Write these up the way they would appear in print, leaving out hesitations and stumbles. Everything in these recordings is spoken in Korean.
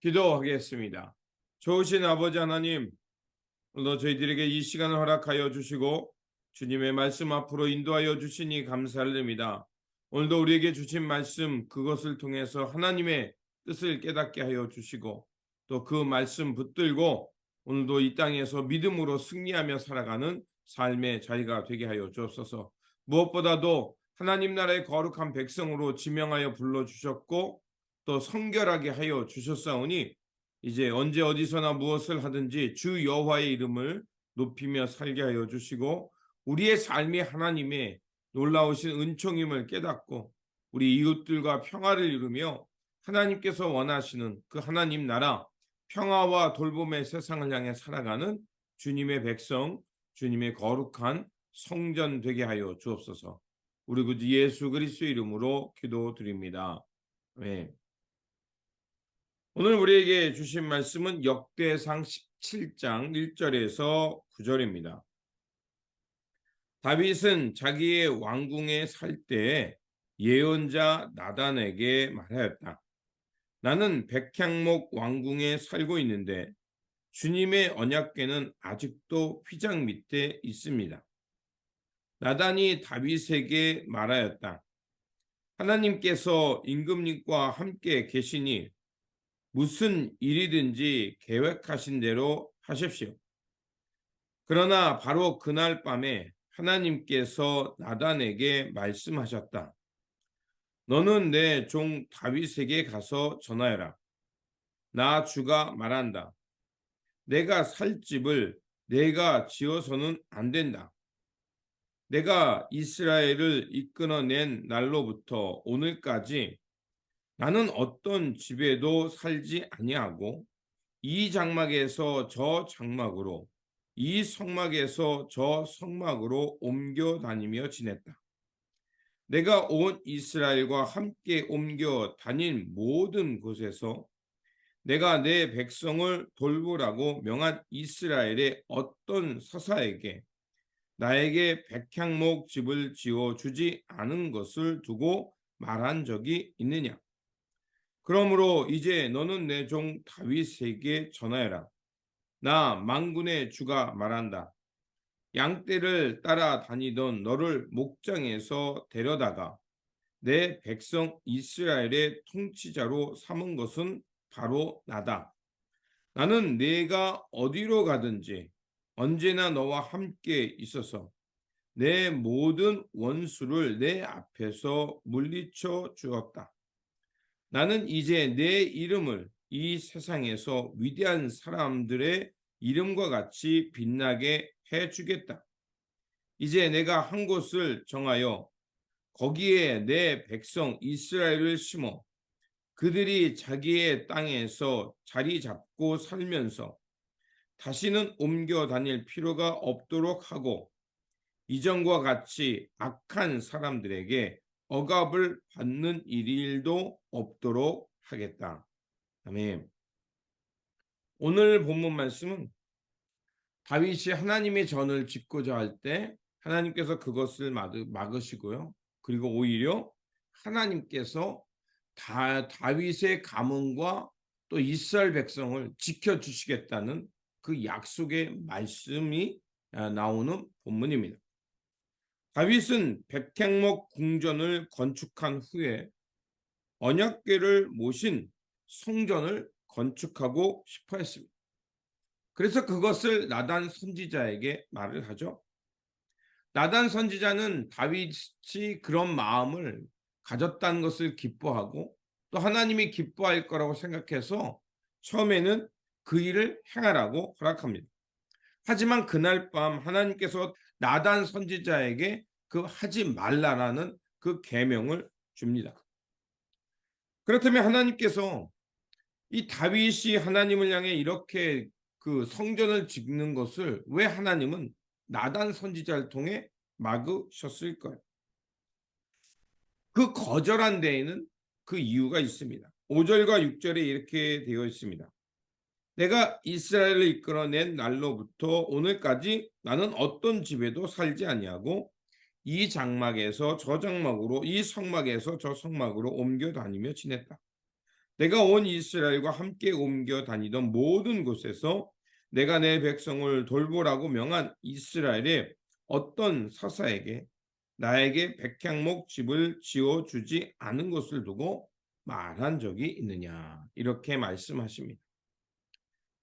기도하겠습니다. 좋으신 아버지 하나님, 오늘도 저희들에게 이 시간을 허락하여 주시고 주님의 말씀 앞으로 인도하여 주시니 감사를 드립니다. 오늘도 우리에게 주신 말씀, 그것을 통해서 하나님의 뜻을 깨닫게 하여 주시고 또 그 말씀 붙들고 오늘도 이 땅에서 믿음으로 승리하며 살아가는 삶의 자리가 되게 하여 주옵소서. 무엇보다도 하나님 나라의 거룩한 백성으로 지명하여 불러주셨고 또 성결하게 하여 주셨사오니 이제 언제 어디서나 무엇을 하든지 주 여호와의 이름을 높이며 살게 하여 주시고 우리의 삶이 하나님의 놀라우신 은총임을 깨닫고 우리 이웃들과 평화를 이루며 하나님께서 원하시는 그 하나님 나라 평화와 돌봄의 세상을 향해 살아가는 주님의 백성, 주님의 거룩한 성전 되게 하여 주옵소서. 우리 구주 예수 그리스도의 이름으로 기도드립니다. 네. 오늘 우리에게 주신 말씀은 역대상 17장 1절에서 9절입니다. 다윗은 자기의 왕궁에 살 때 예언자 나단에게 말하였다. 나는 백향목 왕궁에 살고 있는데 주님의 언약궤는 아직도 휘장 밑에 있습니다. 나단이 다윗에게 말하였다. 하나님께서 임금님과 함께 계시니 무슨 일이든지 계획하신 대로 하십시오. 그러나 바로 그날 밤에 하나님께서 나단에게 말씀하셨다. 너는 내 종 다윗에게 가서 전하여라. 나 주가 말한다. 내가 살 집을 내가 지어서는 안 된다. 내가 이스라엘을 이끌어낸 날로부터 오늘까지 나는 어떤 집에도 살지 아니하고 이 장막에서 저 장막으로 이 성막에서 저 성막으로 옮겨 다니며 지냈다. 내가 온 이스라엘과 함께 옮겨 다닌 모든 곳에서 내가 내 백성을 돌보라고 명한 이스라엘의 어떤 사사에게 나에게 백향목 집을 지어 주지 않은 것을 두고 말한 적이 있느냐? 그러므로 이제 너는 내 종 다윗에게 전하여라. 나 만군의 주가 말한다. 양떼를 따라 다니던 너를 목장에서 데려다가 내 백성 이스라엘의 통치자로 삼은 것은 바로 나다. 나는 네가 어디로 가든지 언제나 너와 함께 있어서 내 모든 원수를 내 앞에서 물리쳐 주었다. 나는 이제 내 이름을 이 세상에서 위대한 사람들의 이름과 같이 빛나게 해주겠다. 이제 내가 한 곳을 정하여 거기에 내 백성 이스라엘을 심어 그들이 자기의 땅에서 자리 잡고 살면서 다시는 옮겨 다닐 필요가 없도록 하고 이전과 같이 악한 사람들에게 억압을 받는 일도 없도록 하겠다. 아멘. 오늘 본문 말씀은 다윗이 하나님의 전을 짓고자 할 때 하나님께서 그것을 막으시고요. 그리고 오히려 하나님께서 다윗의 가문과 또 이스라엘 백성을 지켜주시겠다는 그 약속의 말씀이 나오는 본문입니다. 다윗은 백향목 궁전을 건축한 후에 언약궤를 모신 성전을 건축하고 싶어 했습니다. 그래서 그것을 나단 선지자에게 말을 하죠. 나단 선지자는 다윗이 그런 마음을 가졌다는 것을 기뻐하고 또 하나님이 기뻐할 거라고 생각해서 처음에는 그 일을 행하라고 허락합니다. 하지만 그날 밤 하나님께서 나단 선지자에게 그 하지 말라라는 그 계명을 줍니다. 그렇다면 하나님께서 이 다윗이 하나님을 향해 이렇게 그 성전을 짓는 것을 왜 하나님은 나단 선지자를 통해 막으셨을까요? 그 거절한 데에는 그 이유가 있습니다. 5절과 6절에 이렇게 되어 있습니다. 내가 이스라엘을 이끌어낸 날로부터 오늘까지 나는 어떤 집에도 살지 아니하고 이 장막에서 저 장막으로 이 성막에서 저 성막으로 옮겨 다니며 지냈다. 내가 온 이스라엘과 함께 옮겨 다니던 모든 곳에서 내가 내 백성을 돌보라고 명한 이스라엘의 어떤 사사에게 나에게 백향목 집을 지어주지 않은 것을 두고 말한 적이 있느냐, 이렇게 말씀하십니다.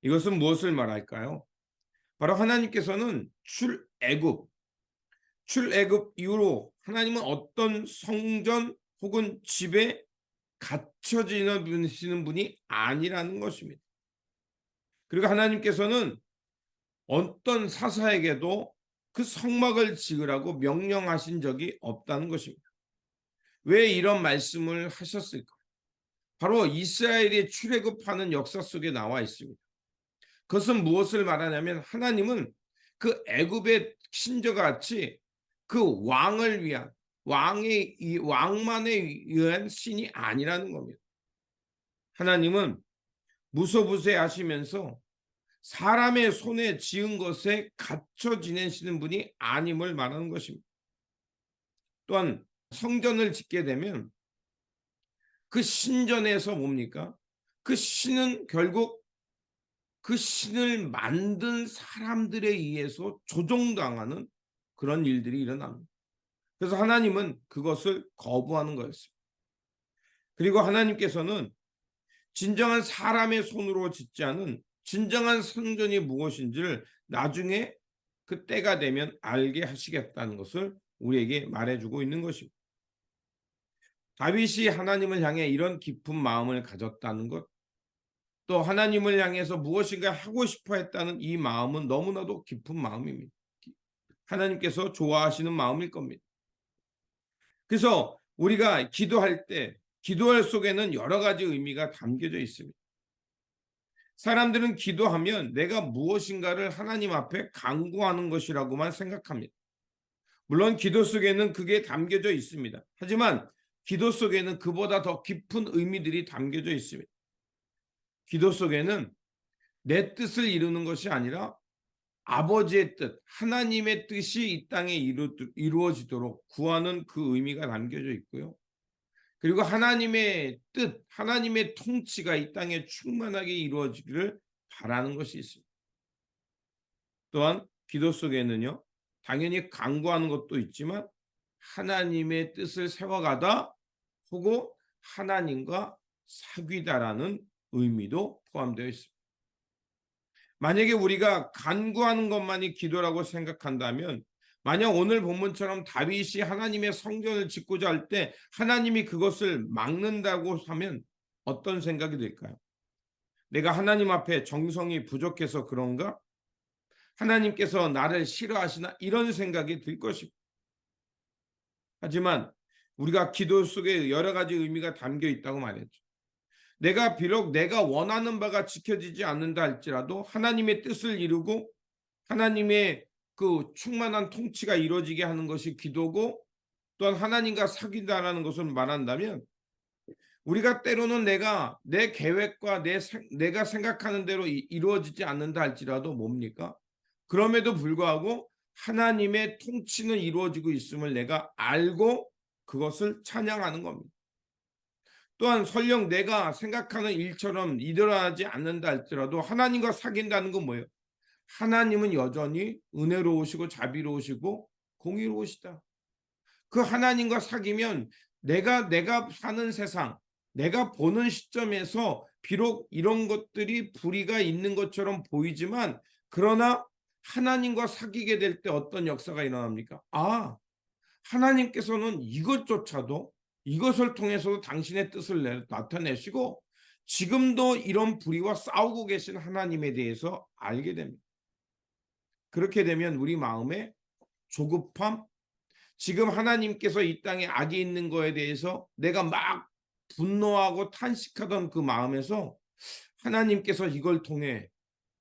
이것은 무엇을 말할까요? 바로 하나님께서는 출애굽 이후로 하나님은 어떤 성전 혹은 집에 갇혀 지내시는 분이 아니라는 것입니다. 그리고 하나님께서는 어떤 사사에게도 그 성막을 지으라고 명령하신 적이 없다는 것입니다. 왜 이런 말씀을 하셨을까? 바로 이스라엘이 출애굽하는 역사 속에 나와 있습니다. 그것은 무엇을 말하냐면 하나님은 그 애굽의 신저가 같이 그 왕을 위한 왕만에 의한 신이 아니라는 겁니다. 하나님은 무소부세하시면서 사람의 손에 지은 것에 갇혀 지내시는 분이 아님을 말하는 것입니다. 또한 성전을 짓게 되면 그 신전에서 뭡니까? 그 신은 결국 그 신을 만든 사람들에 의해서 조종당하는 그런 일들이 일어납니다. 그래서 하나님은 그것을 거부하는 거였습니다. 그리고 하나님께서는 진정한 사람의 손으로 짓지 않은 진정한 성전이 무엇인지를 나중에 그 때가 되면 알게 하시겠다는 것을 우리에게 말해주고 있는 것입니다. 다윗이 하나님을 향해 이런 깊은 마음을 가졌다는 것, 또 하나님을 향해서 무엇인가 하고 싶어 했다는 이 마음은 너무나도 깊은 마음입니다. 하나님께서 좋아하시는 마음일 겁니다. 그래서 우리가 기도할 때 기도할 속에는 여러 가지 의미가 담겨져 있습니다. 사람들은 기도하면 내가 무엇인가를 하나님 앞에 간구하는 것이라고만 생각합니다. 물론 기도 속에는 그게 담겨져 있습니다. 하지만 기도 속에는 그보다 더 깊은 의미들이 담겨져 있습니다. 기도 속에는 내 뜻을 이루는 것이 아니라 아버지의 뜻, 하나님의 뜻이 이 땅에 이루어지도록 구하는 그 의미가 담겨져 있고요. 그리고 하나님의 뜻, 하나님의 통치가 이 땅에 충만하게 이루어지기를 바라는 것이 있습니다. 또한 기도 속에는요, 당연히 간구하는 것도 있지만 하나님의 뜻을 세워가다 혹은 하나님과 사귀다라는 의미도 포함되어 있습니다. 만약에 우리가 간구하는 것만이 기도라고 생각한다면, 만약 오늘 본문처럼 다윗이 하나님의 성전을 짓고자 할 때 하나님이 그것을 막는다고 하면 어떤 생각이 들까요? 내가 하나님 앞에 정성이 부족해서 그런가? 하나님께서 나를 싫어하시나? 이런 생각이 들 것입니다. 하지만 우리가 기도 속에 여러 가지 의미가 담겨 있다고 말했죠. 내가 비록 내가 원하는 바가 지켜지지 않는다 할지라도 하나님의 뜻을 이루고 하나님의 그 충만한 통치가 이루어지게 하는 것이 기도고, 또한 하나님과 사귄다라는 것을 말한다면 우리가 때로는 내가 내 계획과 내가 생각하는 대로 이루어지지 않는다 할지라도 뭡니까? 그럼에도 불구하고 하나님의 통치는 이루어지고 있음을 내가 알고 그것을 찬양하는 겁니다. 또한 설령 내가 생각하는 일처럼 일어나지 않는다 할지라도 하나님과 사귄다는 건 뭐예요? 하나님은 여전히 은혜로우시고 자비로우시고 공의로우시다. 그 하나님과 사귀면 내가 사는 세상, 내가 보는 시점에서 비록 이런 것들이 불의가 있는 것처럼 보이지만, 그러나 하나님과 사귀게 될 때 어떤 역사가 일어납니까? 아, 하나님께서는 이것조차도, 이것을 통해서도 당신의 뜻을 나타내시고 지금도 이런 불의와 싸우고 계신 하나님에 대해서 알게 됩니다. 그렇게 되면 우리 마음에 조급함, 지금 하나님께서 이 땅에 악이 있는 거에 대해서 내가 막 분노하고 탄식하던 그 마음에서 하나님께서 이걸 통해,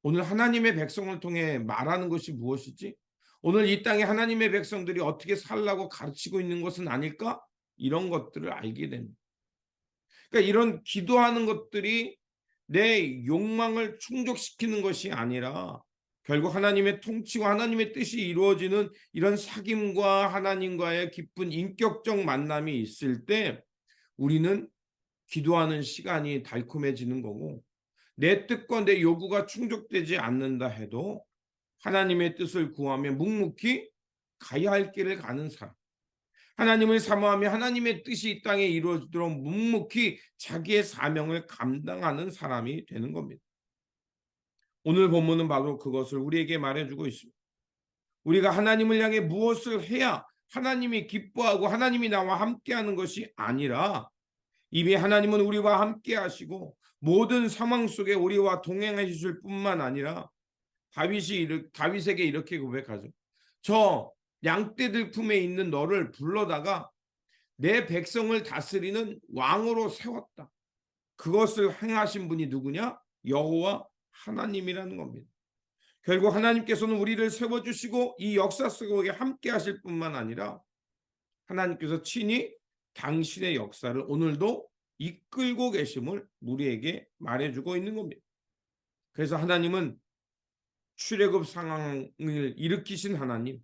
오늘 하나님의 백성을 통해 말하는 것이 무엇이지? 오늘 이 땅에 하나님의 백성들이 어떻게 살라고 가르치고 있는 것은 아닐까? 이런 것들을 알게 됩니다. 그러니까 이런 기도하는 것들이 내 욕망을 충족시키는 것이 아니라 결국 하나님의 통치와 하나님의 뜻이 이루어지는 이런 사귐과 하나님과의 깊은 인격적 만남이 있을 때 우리는 기도하는 시간이 달콤해지는 거고, 내 뜻과 내 요구가 충족되지 않는다 해도 하나님의 뜻을 구하며 묵묵히 가야 할 길을 가는 사람, 하나님을 사모하며 하나님의 뜻이 이 땅에 이루어지도록 묵묵히 자기의 사명을 감당하는 사람이 되는 겁니다. 오늘 본문은 바로 그것을 우리에게 말해주고 있습니다. 우리가 하나님을 향해 무엇을 해야 하나님이 기뻐하고 하나님이 나와 함께하는 것이 아니라, 이미 하나님은 우리와 함께 하시고 모든 상황 속에 우리와 동행해 주실 뿐만 아니라, 다윗에게 이렇게 고백하죠. 저 양떼들 품에 있는 너를 불러다가 내 백성을 다스리는 왕으로 세웠다. 그것을 행하신 분이 누구냐? 여호와 하나님이라는 겁니다. 결국 하나님께서는 우리를 세워주시고 이 역사 속에 함께 하실 뿐만 아니라, 하나님께서 친히 당신의 역사를 오늘도 이끌고 계심을 우리에게 말해주고 있는 겁니다. 그래서 하나님은 출애굽 상황을 일으키신 하나님,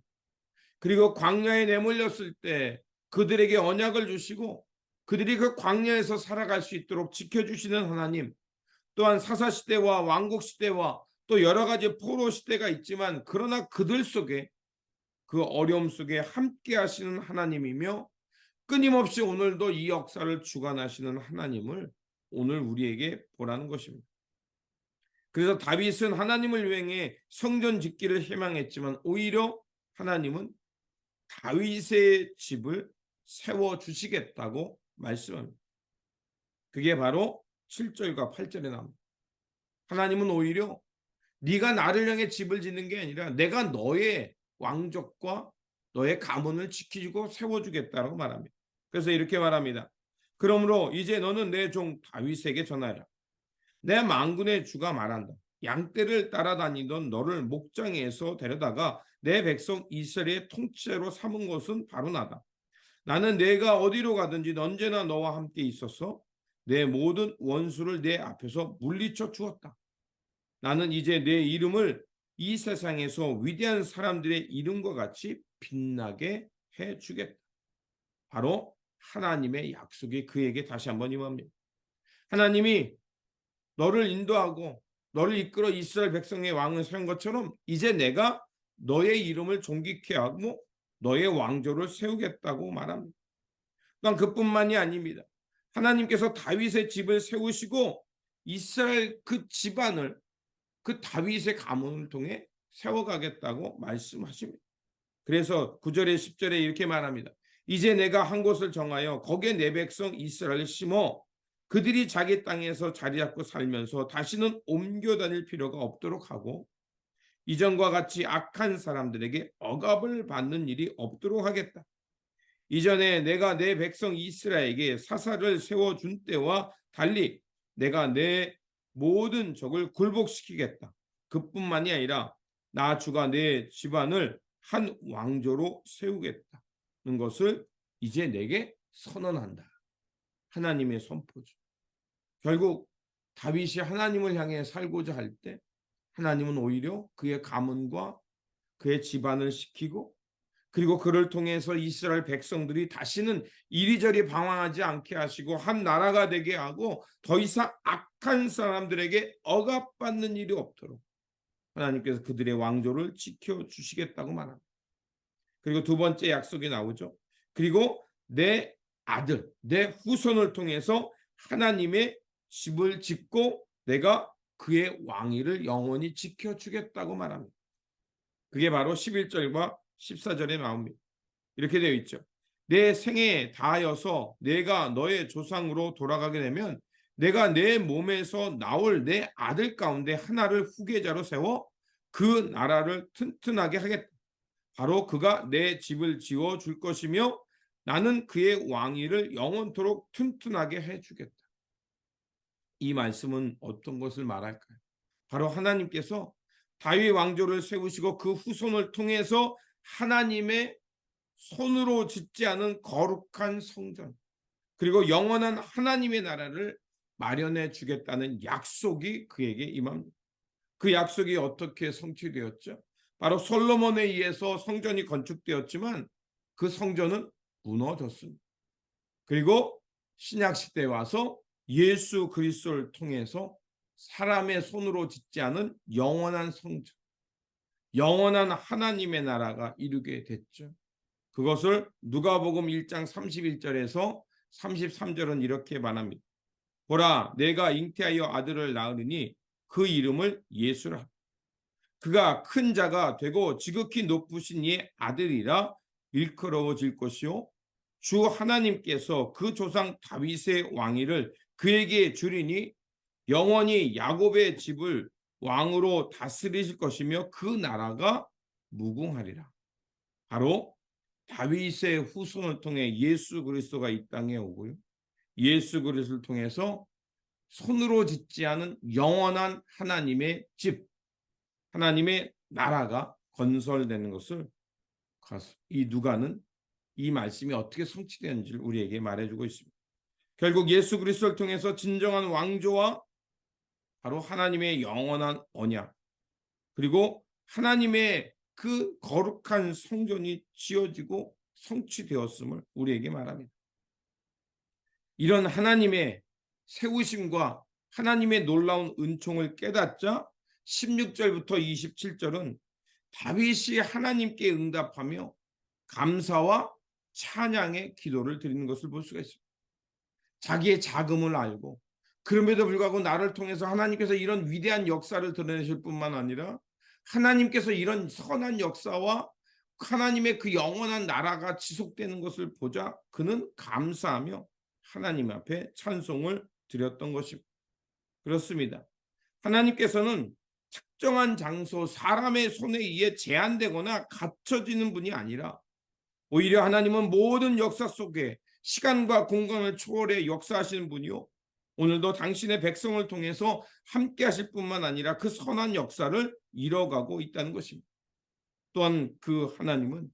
그리고 광야에 내몰렸을 때 그들에게 언약을 주시고 그들이 그 광야에서 살아갈 수 있도록 지켜주시는 하나님, 또한 사사시대와 왕국시대와 또 여러 가지 포로 시대가 있지만 그러나 그들 속에, 그 어려움 속에 함께 하시는 하나님이며 끊임없이 오늘도 이 역사를 주관하시는 하나님을 오늘 우리에게 보라는 것입니다. 그래서 다윗은 하나님을 위해 성전 짓기를 희망했지만 오히려 하나님은 다윗의 집을 세워주시겠다고 말씀합니다. 그게 바로 7절과 8절에 나옵니다. 하나님은 오히려 네가 나를 향해 집을 짓는 게 아니라 내가 너의 왕족과 너의 가문을 지키고 세워주겠다라고 말합니다. 그래서 이렇게 말합니다. 그러므로 이제 너는 내 종 다윗에게 전하라. 내 만군의 주가 말한다. 양떼를 따라다니던 너를 목장에서 데려다가 내 백성 이스라엘의 통치자로 삼은 것은 바로 나다. 나는 내가 어디로 가든지 언제나 너와 함께 있어서 내 모든 원수를 내 앞에서 물리쳐 주었다. 나는 이제 내 이름을 이 세상에서 위대한 사람들의 이름과 같이 빛나게 해주겠다. 바로 하나님의 약속이 그에게 다시 한번 임합니다. 하나님이 너를 인도하고 너를 이끌어 이스라엘 백성의 왕을 세운 것처럼 이제 내가 너의 이름을 존귀케 하고 너의 왕조를 세우겠다고 말합니다. 또한 그뿐만이 아닙니다. 하나님께서 다윗의 집을 세우시고 이스라엘 그 집안을 그 다윗의 가문을 통해 세워가겠다고 말씀하십니다. 그래서 9절에 10절에 이렇게 말합니다. 이제 내가 한 곳을 정하여 거기에 내 백성 이스라엘을 심어 그들이 자기 땅에서 자리 잡고 살면서 다시는 옮겨 다닐 필요가 없도록 하고 이전과 같이 악한 사람들에게 억압을 받는 일이 없도록 하겠다. 이전에 내가 내 백성 이스라엘에게 사사를 세워준 때와 달리 내가 내 모든 적을 굴복시키겠다. 그뿐만이 아니라 나 주가 내 집안을 한 왕조로 세우겠다는 것을 이제 내게 선언한다. 하나님의 선포죠. 결국 다윗이 하나님을 향해 살고자 할 때 하나님은 오히려 그의 가문과 그의 집안을 시키고, 그리고 그를 통해서 이스라엘 백성들이 다시는 이리저리 방황하지 않게 하시고 한 나라가 되게 하고 더 이상 악한 사람들에게 억압받는 일이 없도록 하나님께서 그들의 왕조를 지켜주시겠다고 말합니다. 그리고 두 번째 약속이 나오죠. 그리고 내 아들, 내 후손을 통해서 하나님의 집을 짓고 내가 그의 왕위를 영원히 지켜주겠다고 말합니다. 그게 바로 11절과 14절에 나옵니다. 이렇게 되어 있죠. 내 생에 다하여서 내가 너의 조상으로 돌아가게 되면 내가 내 몸에서 나올 내 아들 가운데 하나를 후계자로 세워 그 나라를 튼튼하게 하겠다. 바로 그가 내 집을 지어 줄 것이며 나는 그의 왕위를 영원토록 튼튼하게 해주겠다. 이 말씀은 어떤 것을 말할까요? 바로 하나님께서 다윗 왕조를 세우시고 그 후손을 통해서 하나님의 손으로 짓지 않은 거룩한 성전, 그리고 영원한 하나님의 나라를 마련해 주겠다는 약속이 그에게 임합니다. 그 약속이 어떻게 성취되었죠? 바로 솔로몬에 의해서 성전이 건축되었지만 그 성전은 무너졌습니다. 그리고 신약 시대에 와서 예수 그리스도를 통해서 사람의 손으로 짓지 않은 영원한 성전, 영원한 하나님의 나라가 이루게 됐죠. 그것을 누가복음 1장 31절에서 33절은 이렇게 말합니다. 보라, 내가 잉태하여 아들을 낳으리니 그 이름을 예수라. 그가 큰 자가 되고 지극히 높으신 이의 아들이라 일컬어질 것이요, 주 하나님께서 그 조상 다윗의 왕위를 그에게 주리니 영원히 야곱의 집을 왕으로 다스리실 것이며 그 나라가 무궁하리라. 바로 다윗의 후손을 통해 예수 그리스도가 이 땅에 오고요, 예수 그리스도를 통해서 손으로 짓지 않은 영원한 하나님의 집, 하나님의 나라가 건설되는 것을 이 누가는 이 말씀이 어떻게 성취되는지를 우리에게 말해주고 있습니다. 결국 예수 그리스도를 통해서 진정한 왕조와 바로 하나님의 영원한 언약, 그리고 하나님의 그 거룩한 성전이 지어지고 성취되었음을 우리에게 말합니다. 이런 하나님의 세우심과 하나님의 놀라운 은총을 깨닫자 16절부터 27절은 다윗이 하나님께 응답하며 감사와 찬양의 기도를 드리는 것을 볼 수가 있습니다. 자기의 자금을 알고 그럼에도 불구하고 나를 통해서 하나님께서 이런 위대한 역사를 드러내실 뿐만 아니라 하나님께서 이런 선한 역사와 하나님의 그 영원한 나라가 지속되는 것을 보자 그는 감사하며 하나님 앞에 찬송을 드렸던 것입니다. 그렇습니다. 하나님께서는 특정한 장소, 사람의 손에 의해 제한되거나 갇혀지는 분이 아니라 오히려 하나님은 모든 역사 속에 시간과 공간을 초월해 역사하시는 분이요, 오늘도 당신의 백성을 통해서 함께 하실 뿐만 아니라 그 선한 역사를 이뤄가고 있다는 것입니다. 또한 그 하나님은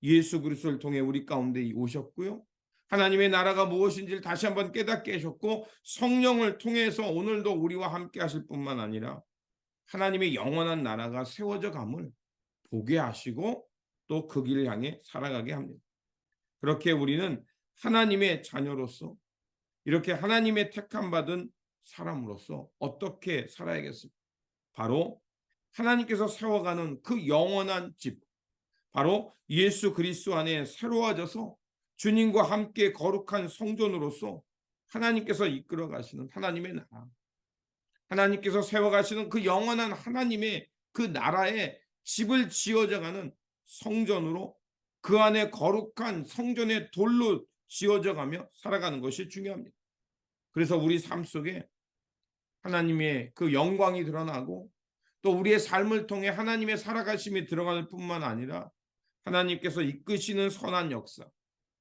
예수 그리스도를 통해 우리 가운데 오셨고요, 하나님의 나라가 무엇인지를 다시 한번 깨닫게 하셨고 성령을 통해서 오늘도 우리와 함께 하실 뿐만 아니라 하나님의 영원한 나라가 세워져 감을 보게 하시고 또 그 길을 향해 살아가게 합니다. 그렇게 우리는 하나님의 자녀로서, 이렇게 하나님의 택함받은 사람으로서 어떻게 살아야겠습니까? 바로 하나님께서 세워가는 그 영원한 집, 바로 예수 그리스도 안에 새로워져서 주님과 함께 거룩한 성전으로서 하나님께서 이끌어 가시는 하나님의 나라, 하나님께서 세워가시는 그 영원한 하나님의 그 나라에 집을 지어져가는 성전으로, 그 안에 거룩한 성전의 돌로 지어져가며 살아가는 것이 중요합니다. 그래서 우리 삶 속에 하나님의 그 영광이 드러나고 또 우리의 삶을 통해 하나님의 살아가심이 들어갈 뿐만 아니라 하나님께서 이끄시는 선한 역사,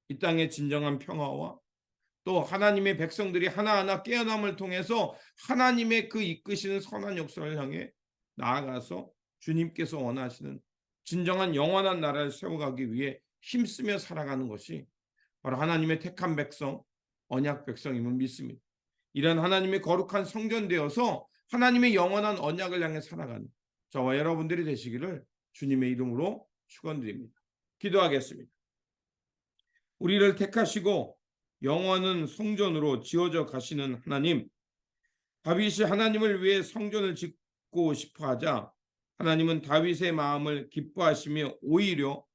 이 땅의 진정한 평화와 또 하나님의 백성들이 하나하나 깨어남을 통해서 하나님의 그 이끄시는 선한 역사를 향해 나아가서 주님께서 원하시는 진정한 영원한 나라를 세워가기 위해 힘쓰며 살아가는 것이 바로 하나님의 택한 백성, 언약 백성임을 믿습니다. 이런 하나님의 거룩한 성전 되어서 하나님의 영원한 언약을 향해 살아가는 저와 여러분들이 되시기를 주님의 이름으로 축원드립니다. 기도하겠습니다. 우리를 택하시고 영원한 성전으로 지어져 가시는 하나님, 다윗이 하나님을 위해 성전을 짓고 싶어 하자 하나님은 다윗의 마음을 기뻐하시며 오히려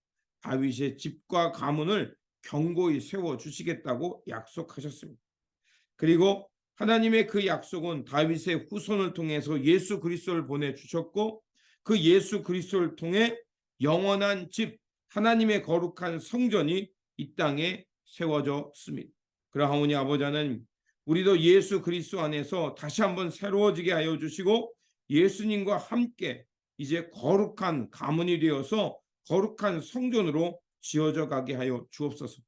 다윗의 집과 가문을 견고히 세워주시겠다고 약속하셨습니다. 그리고 하나님의 그 약속은 다윗의 후손을 통해서 예수 그리스도를 보내주셨고 그 예수 그리스도를 통해 영원한 집, 하나님의 거룩한 성전이 이 땅에 세워졌습니다. 그러하오니 아버지 하나님, 우리도 예수 그리스도 안에서 다시 한번 새로워지게 하여 주시고 예수님과 함께 이제 거룩한 가문이 되어서 거룩한 성전으로 지어져 가게 하여 주옵소서.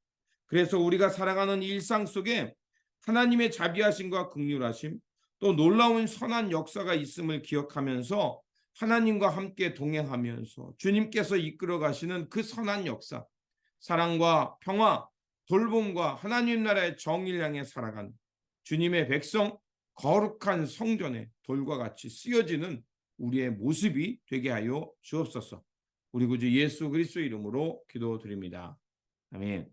그래서 우리가 살아가는 일상 속에 하나님의 자비하심과 긍휼하심, 또 놀라운 선한 역사가 있음을 기억하면서 하나님과 함께 동행하면서 주님께서 이끌어 가시는 그 선한 역사, 사랑과 평화, 돌봄과 하나님 나라의 정의를 향해 살아가는 주님의 백성, 거룩한 성전의 돌과 같이 쓰여지는 우리의 모습이 되게 하여 주옵소서. 우리 구주 예수 그리스도 이름으로 기도드립니다. 아멘.